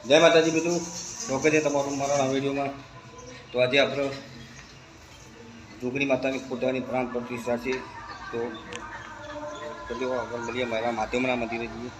જય માતાજી બધું સ્વાગત છે તમારું મારા આ વિડીયોમાં. તો આજે આપણે જોગણી માતાની પોતાની પ્રાણ પ્રતિષ્ઠા છે. તો ચલો આગળ મળીએ મારા માધ્યમના મંદિરે જઈએ.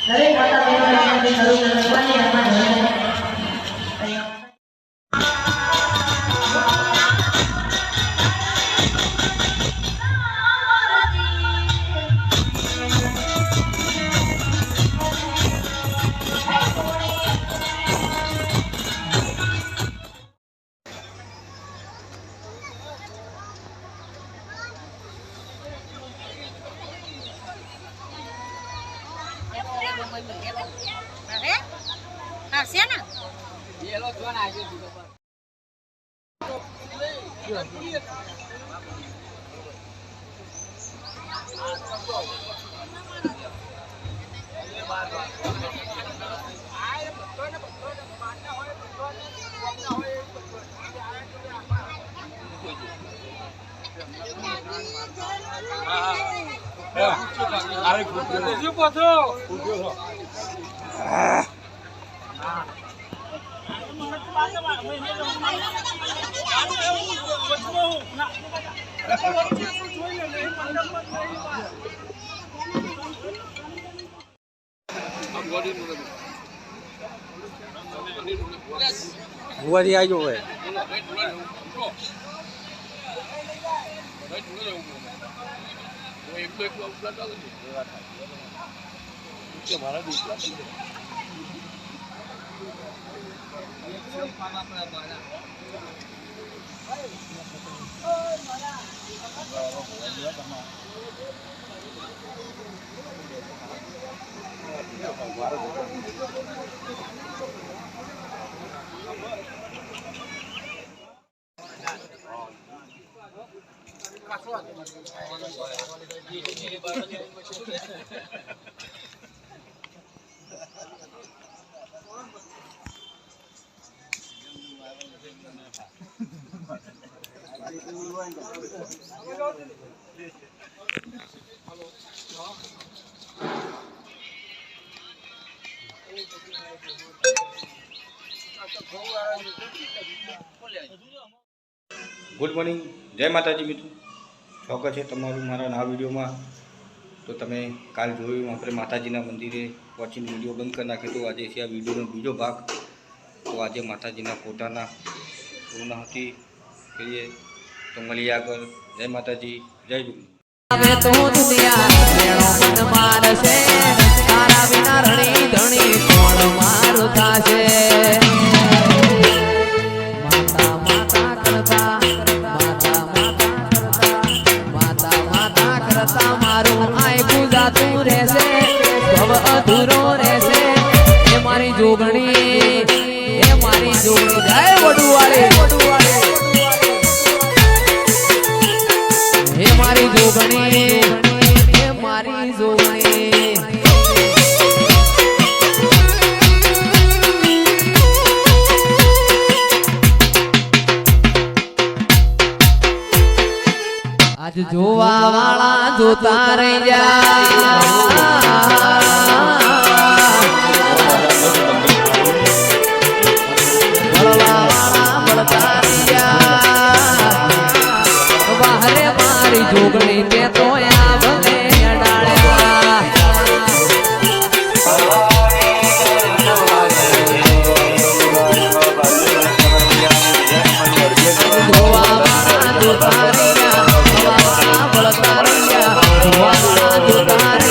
દરેક માતા બહેનોને વિનંતી કરું છું ભગવાનની આત્મા ધોઈને ભુવાજી આવજો હવે ગુડ મોર્નિંગ, જય માતાજી મિત્રો. સ્વાગત છે તમારું મારા નવા વિડીયોમાં. તો તમે કાલ જોયું આપણે માતાજીના મંદિરે પહોંચીને વિડીયો બંધ કરી નાખ્યો. તો આજે છે આ વિડીયોનો બીજો ભાગ. તો આજે માતાજીના ફોટાના પૂર્ણાહુતિ કરીએ. તો મળીએ આગળ. જય માતાજી, જય ગુરુ. અધૂરો રહેશે એ મારી જોગણી જય વડુવાળી હે મારી જોગણી હે મારી જોગણી આજ જોવા વાળા જોતા રહી જાય જોગણી તે તો આવને અડાળ્યા જોવા વાળા જોતારિયા બળતારિયા જોવા વાળા જોતારિયા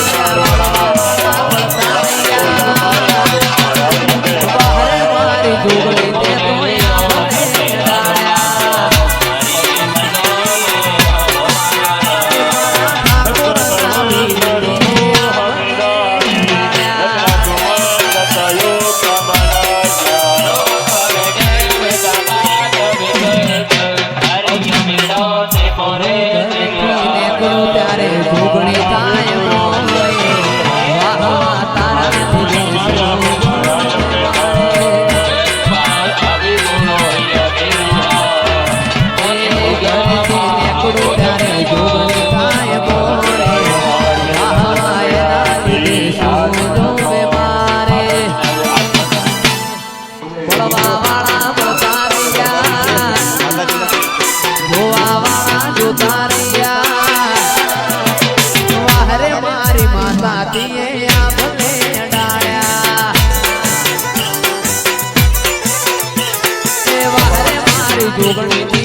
મારી જોગણી તે તો મારી માતા જોગણી